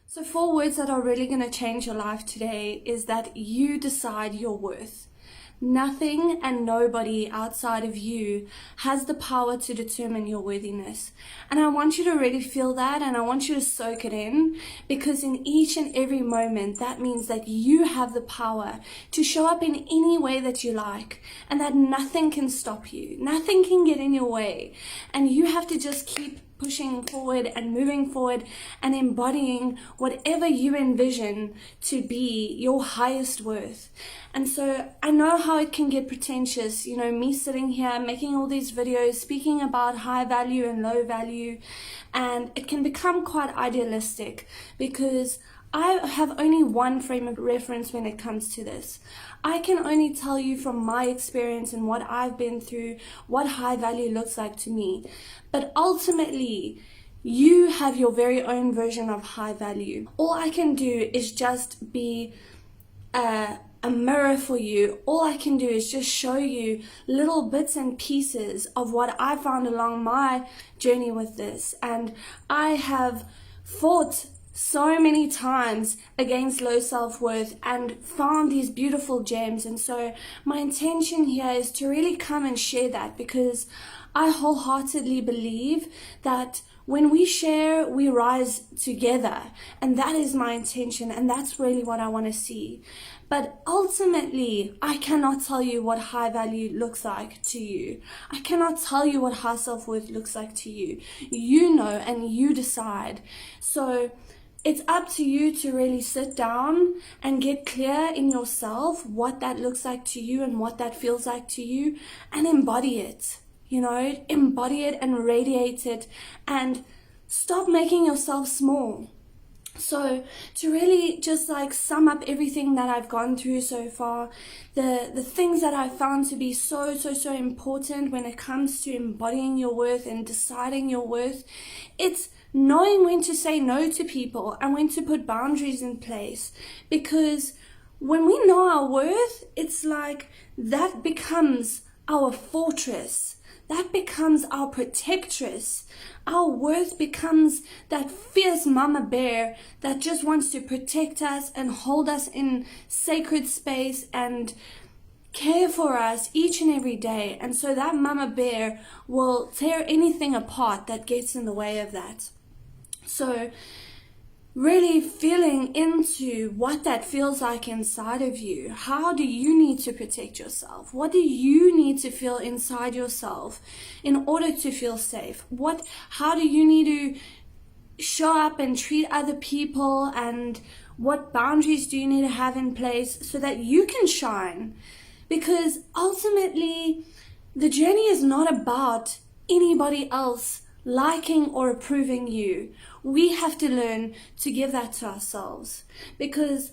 So 4 words that are really going to change your life today is that you decide your worth. Nothing and nobody outside of you has the power to determine your worthiness. And I want you to really feel that, and I want you to soak it in, because in each and every moment, that means that you have the power to show up in any way that you like, and that nothing can stop you. Nothing can get in your way. And you have to just keep pushing forward and moving forward and embodying whatever you envision to be your highest worth. And so I know how it can get pretentious, me sitting here making all these videos speaking about high value and low value, and it can become quite idealistic because I have only one frame of reference when it comes to this. I can only tell you from my experience and what I've been through, what high value looks like to me. But ultimately, you have your very own version of high value. All I can do is just be a mirror for you. All I can do is just show you little bits and pieces of what I found along my journey with this. And I have fought so many times against low self-worth and found these beautiful gems. And so my intention here is to really come and share that, because I wholeheartedly believe that when we share, we rise together. And that is my intention, and that's really what I want to see. But ultimately, I cannot tell you what high value looks like to you. I cannot tell you what high self-worth looks like to you. You know, and you decide. So it's up to you to really sit down and get clear in yourself what that looks like to you and what that feels like to you, and embody it, embody it and radiate it, and stop making yourself small. So to really just sum up everything that I've gone through so far, the things that I found to be so important when it comes to embodying your worth and deciding your worth, it's knowing when to say no to people and when to put boundaries in place. Because when we know our worth, it's like that becomes our fortress. That becomes our protectress. Our worth becomes that fierce mama bear that just wants to protect us and hold us in sacred space and care for us each and every day. And so that mama bear will tear anything apart that gets in the way of that. So really feeling into what that feels like inside of you. How do you need to protect yourself? What do you need to feel inside yourself in order to feel safe? How do you need to show up and treat other people, and what boundaries do you need to have in place so that you can shine? Because ultimately, the journey is not about anybody else liking or approving you. We have to learn to give that to ourselves, because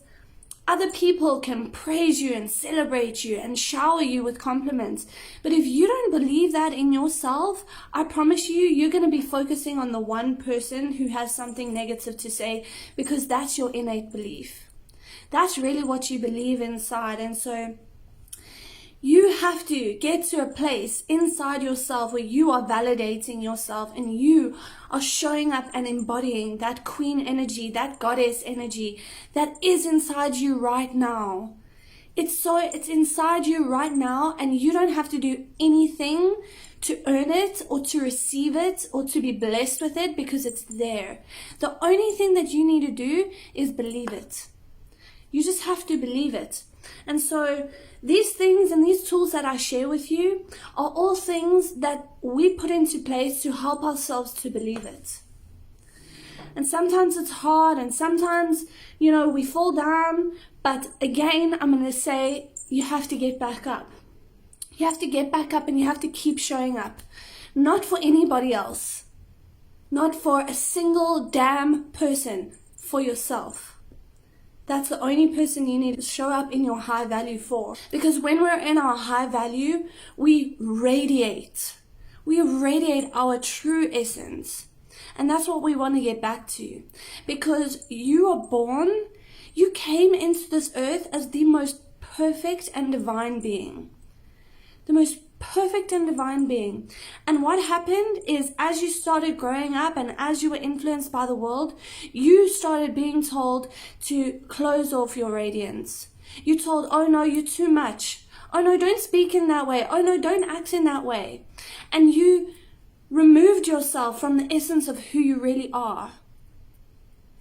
other people can praise you and celebrate you and shower you with compliments. But if you don't believe that in yourself, I promise you, you're going to be focusing on the one person who has something negative to say, because that's your innate belief. That's really what you believe inside. And so you have to get to a place inside yourself where you are validating yourself and you are showing up and embodying that queen energy, that goddess energy that is inside you right now. It's inside you right now, and you don't have to do anything to earn it or to receive it or to be blessed with it, because it's there. The only thing that you need to do is believe it. You just have to believe it. And so these things and these tools that I share with you are all things that we put into place to help ourselves to believe it. And sometimes it's hard, and sometimes, we fall down. But again, I'm going to say, you have to get back up. You have to get back up, and you have to keep showing up. Not for anybody else. Not for a single damn person. For yourself. That's the only person you need to show up in your high value for. Because when we're in our high value, we radiate. We radiate our true essence. And that's what we want to get back to. Because you came into this earth as the most perfect and divine being. The most perfect and divine being. And what happened is, as you started growing up and as you were influenced by the world, you started being told to close off your radiance. You told, oh no, you're too much. Oh no, don't speak in that way. Oh no, don't act in that way. And you removed yourself from the essence of who you really are.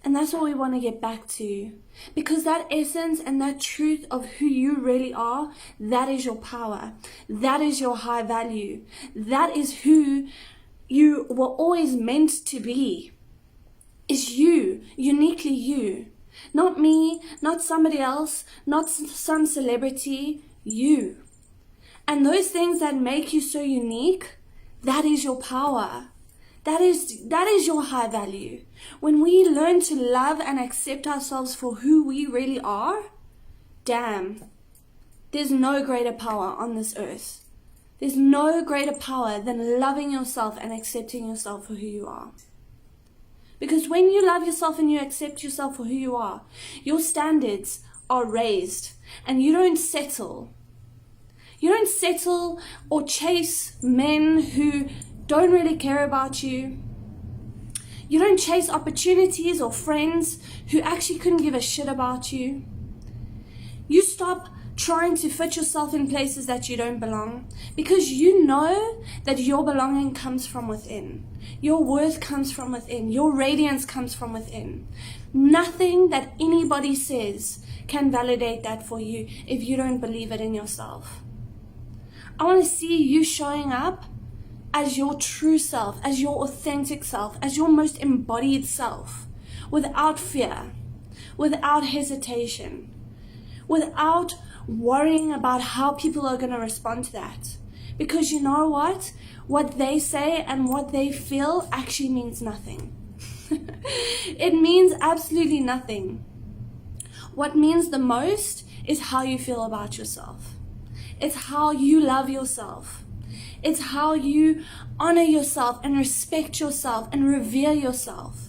And that's what we want to get back to. Because that essence and that truth of who you really are, that is your power. That is your high value. That is who you were always meant to be. Is you, uniquely you. Not me, not somebody else, not some celebrity, you. And those things that make you so unique, that is your power. That is your high value. When we learn to love and accept ourselves for who we really are, damn, there's no greater power on this earth. There's no greater power than loving yourself and accepting yourself for who you are. Because when you love yourself and you accept yourself for who you are, your standards are raised and you don't settle. You don't settle or chase men who don't really care about you. You don't chase opportunities or friends who actually couldn't give a shit about you. You stop trying to fit yourself in places that you don't belong, because you know that your belonging comes from within. Your worth comes from within. Your radiance comes from within. Nothing that anybody says can validate that for you if you don't believe it in yourself. I want to see you showing up as your true self, as your authentic self, as your most embodied self, without fear, without hesitation, without worrying about how people are going to respond to that. Because you know what? What they say and what they feel actually means nothing. It means absolutely nothing. What means the most is how you feel about yourself. It's how you love yourself. It's how you honor yourself and respect yourself and revere yourself.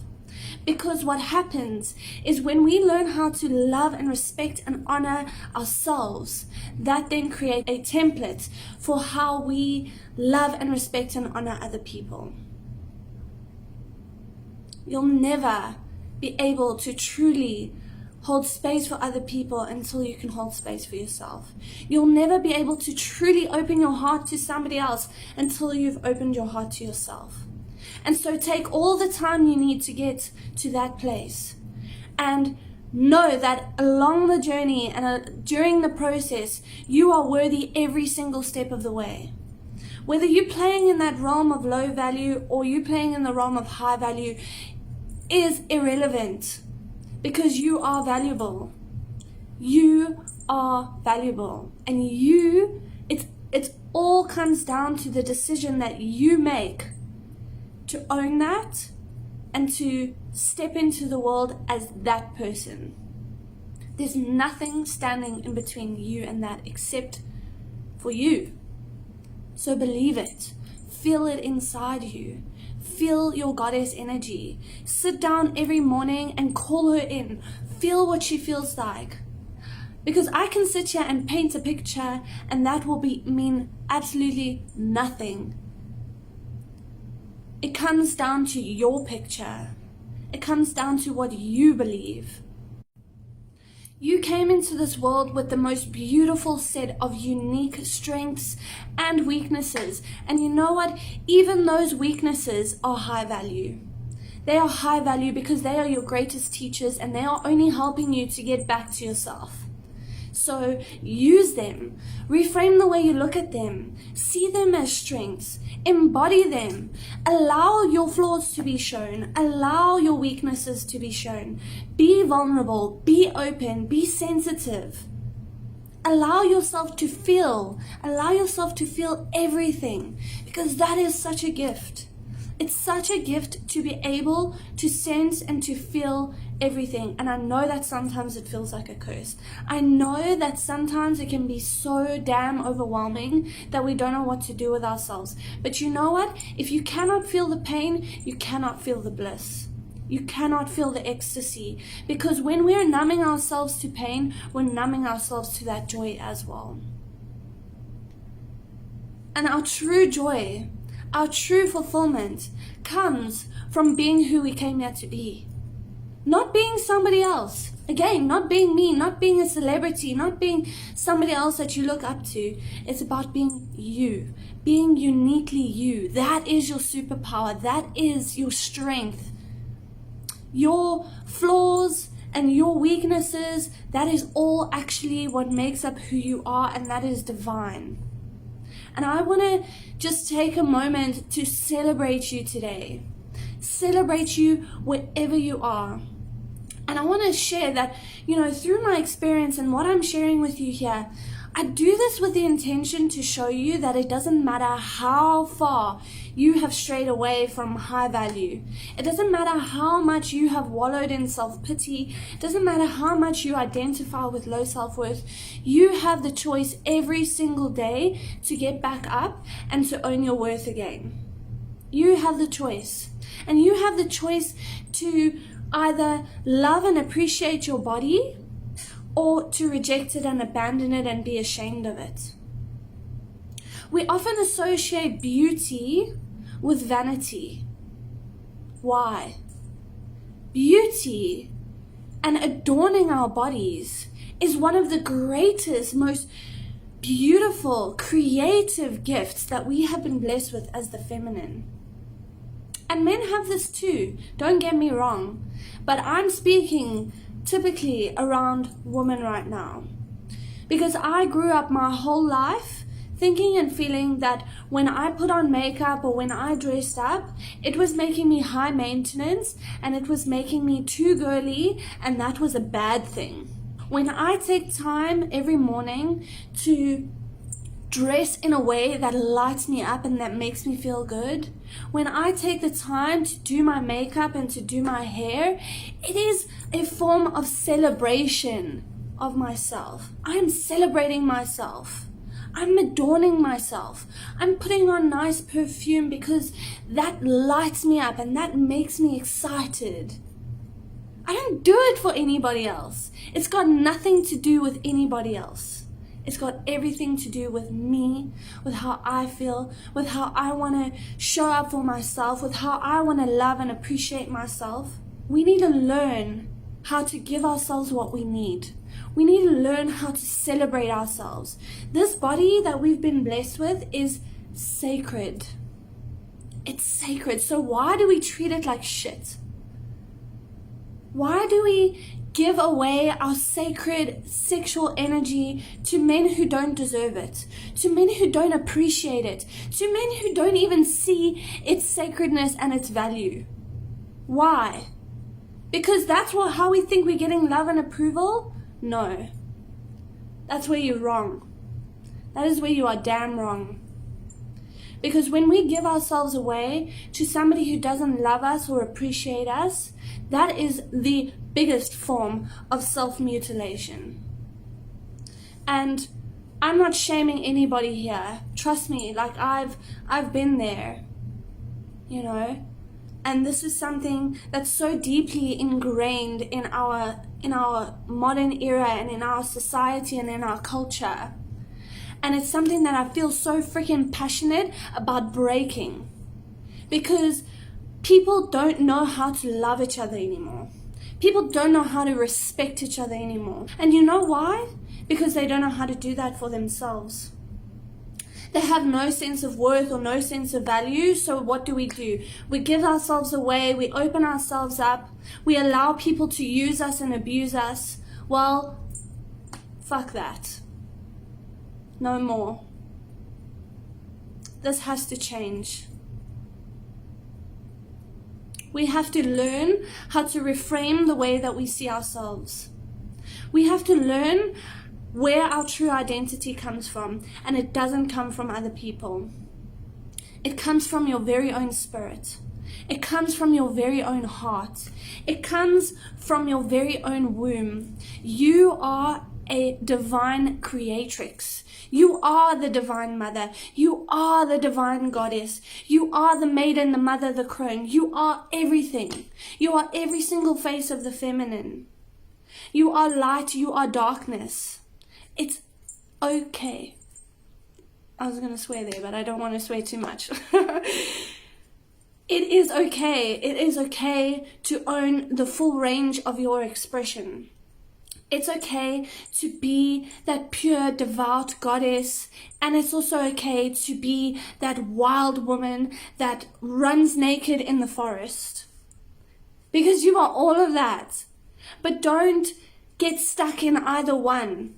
Because what happens is when we learn how to love and respect and honor ourselves, that then creates a template for how we love and respect and honor other people. You'll never be able to truly hold space for other people until you can hold space for yourself. You'll never be able to truly open your heart to somebody else until you've opened your heart to yourself. And so take all the time you need to get to that place. And know that along the journey and during the process, you are worthy every single step of the way. Whether you're playing in that realm of low value or you're playing in the realm of high value is irrelevant. Because you are valuable. You are valuable. And it all comes down to the decision that you make to own that and to step into the world as that person. There's nothing standing in between you and that except for you. So believe it. Feel it inside you. Feel your goddess energy. Sit down every morning and call her in. Feel what she feels like. Because I can sit here and paint a picture and that will mean absolutely nothing. It comes down to your picture. It comes down to what you believe. You came into this world with the most beautiful set of unique strengths and weaknesses. And you know what? Even those weaknesses are high value. They are high value because they are your greatest teachers and they are only helping you to get back to yourself. So use them. Reframe the way you look at them. See them as strengths. Embody them. Allow your flaws to be shown. Allow your weaknesses to be shown. Be vulnerable. Be open. Be sensitive. Allow yourself to feel. Allow yourself to feel everything. Because that is such a gift. It's such a gift to be able to sense and to feel everything. And I know that sometimes it feels like a curse. I know that sometimes it can be so damn overwhelming that we don't know what to do with ourselves. But you know what? If you cannot feel the pain, you cannot feel the bliss. You cannot feel the ecstasy. Because when we're numbing ourselves to pain, we're numbing ourselves to that joy as well. And our true joy, our true fulfillment comes from being who we came here to be. Not being somebody else. Again, not being me, not being a celebrity, not being somebody else that you look up to. It's about being you, being uniquely you. That is your superpower. That is your strength. Your flaws and your weaknesses, that is all actually what makes up who you are, and that is divine. And I want to just take a moment to celebrate you today. Celebrate you wherever you are. And I want to share that, through my experience and what I'm sharing with you here, I do this with the intention to show you that it doesn't matter how far you have strayed away from high value. It doesn't matter how much you have wallowed in self-pity. It doesn't matter how much you identify with low self-worth. You have the choice every single day to get back up and to own your worth again. You have the choice. And you have the choice to either love and appreciate your body, or to reject it and abandon it and be ashamed of it. We often associate beauty with vanity. Why? Beauty and adorning our bodies is one of the greatest, most beautiful, creative gifts that we have been blessed with as the feminine. And men have this too, don't get me wrong, but I'm speaking typically around women right now. Because I grew up my whole life thinking and feeling that when I put on makeup or when I dressed up, it was making me high maintenance and it was making me too girly, and that was a bad thing. When I take time every morning to dress in a way that lights me up and that makes me feel good, when I take the time to do my makeup and to do my hair, it is a form of celebration of myself. I am celebrating myself. I'm adorning myself. I'm putting on nice perfume because that lights me up and that makes me excited. I don't do it for anybody else. It's got nothing to do with anybody else. It's got everything to do with me, with how I feel, with how I want to show up for myself, with how I want to love and appreciate myself. We need to learn how to give ourselves what we need. We need to learn how to celebrate ourselves. This body that we've been blessed with is sacred. It's sacred. So why do we treat it like shit? Why do we give away our sacred sexual energy to men who don't deserve it, to men who don't appreciate it, to men who don't even see its sacredness and its value? Why? Because that's how we think we're getting love and approval? No. That's where you're wrong. That is where you are damn wrong. Because when we give ourselves away to somebody who doesn't love us or appreciate us, that is the biggest form of self-mutilation. And I'm not shaming anybody here. Trust me, like I've been there, And this is something that's so deeply ingrained in our modern era and in our society and in our culture. And it's something that I feel so freaking passionate about breaking. Because people don't know how to love each other anymore. People don't know how to respect each other anymore. And you know why? Because they don't know how to do that for themselves. They have no sense of worth or no sense of value. So what do? We give ourselves away. We open ourselves up. We allow people to use us and abuse us. Well, fuck that. No more. This has to change. We have to learn how to reframe the way that we see ourselves. We have to learn where our true identity comes from, and it doesn't come from other people. It comes from your very own spirit. It comes from your very own heart. It comes from your very own womb. You are a divine creatrix. You are the divine mother. You are the divine goddess. You are the maiden, the mother, the crone. You are everything. You are every single face of the feminine. You are light. You are darkness. It's okay. I was going to swear there, but I don't want to swear too much. It is okay. It is okay to own the full range of your expression. It's okay to be that pure, devout goddess. And it's also okay to be that wild woman that runs naked in the forest. Because you are all of that. But don't get stuck in either one.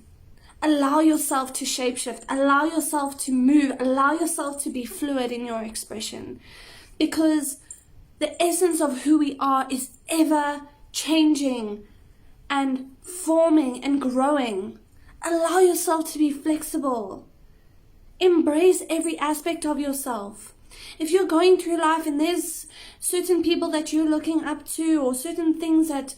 Allow yourself to shapeshift. Allow yourself to move. Allow yourself to be fluid in your expression. Because the essence of who we are is ever changing and forming and growing. Allow yourself to be flexible. Embrace every aspect of yourself. If you're going through life and there's certain people that you're looking up to, or certain things that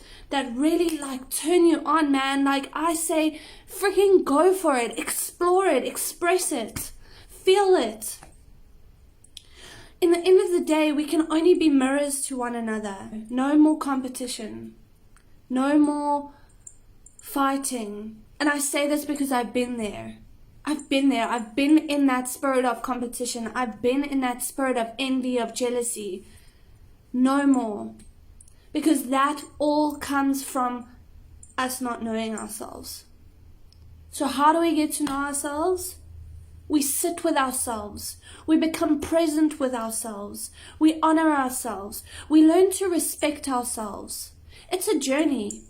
really like turn you on, man, like I say, freaking go for it. Explore it. Express it. Feel it. In the end of the day, we can only be mirrors to one another. No more competition. No more fighting. And I say this because I've been there. I've been there. I've been in that spirit of competition. I've been in that spirit of envy, of jealousy. No more. Because that all comes from us not knowing ourselves. So how do we get to know ourselves? We sit with ourselves. We become present with ourselves. We honor ourselves. We learn to respect ourselves. It's a journey.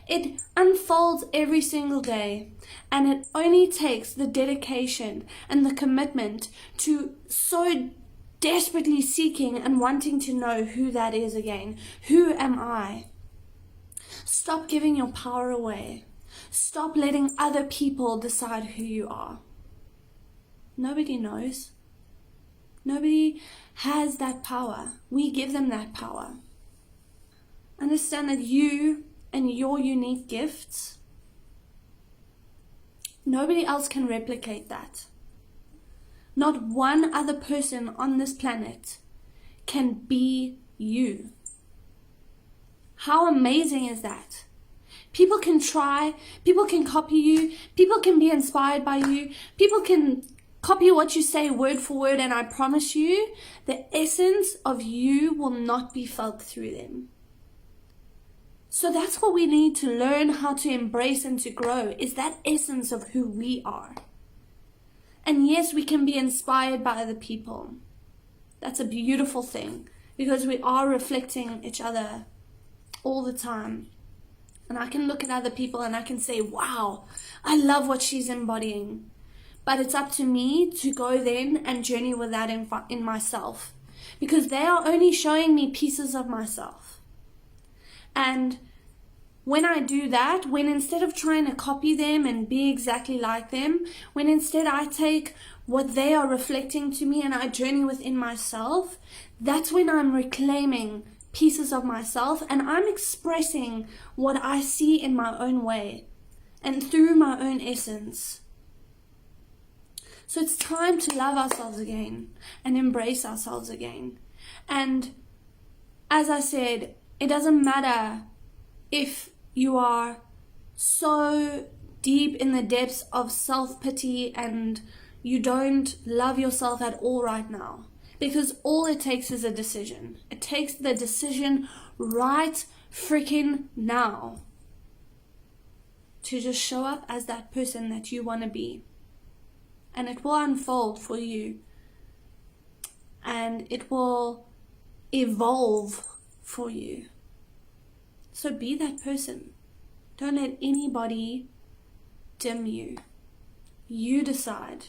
It unfolds every single day, and it only takes the dedication and the commitment to so desperately seeking and wanting to know who that is again. Who am I? Stop giving your power away. Stop letting other people decide who you are. Nobody knows. Nobody has that power. We give them that power. Understand that you and your unique gifts, nobody else can replicate that. Not one other person on this planet can be you. How amazing is that? People can try, people can copy you, people can be inspired by you, people can copy what you say word for word, and I promise you, the essence of you will not be felt through them. So that's what we need to learn how to embrace and to grow, is that essence of who we are. And yes, we can be inspired by other people. That's a beautiful thing, because we are reflecting each other all the time. And I can look at other people and I can say, wow, I love what she's embodying. But it's up to me to go then and journey with that in myself. Because they are only showing me pieces of myself. And when I do that, when instead of trying to copy them and be exactly like them, when instead I take what they are reflecting to me and I journey within myself, that's when I'm reclaiming pieces of myself and I'm expressing what I see in my own way and through my own essence. So it's time to love ourselves again and embrace ourselves again. And as I said, it doesn't matter if you are so deep in the depths of self-pity and you don't love yourself at all right now. Because all it takes is a decision. It takes the decision right freaking now to just show up as that person that you want to be. And it will unfold for you. And it will evolve for you. So be that person. Don't let anybody dim you. You decide.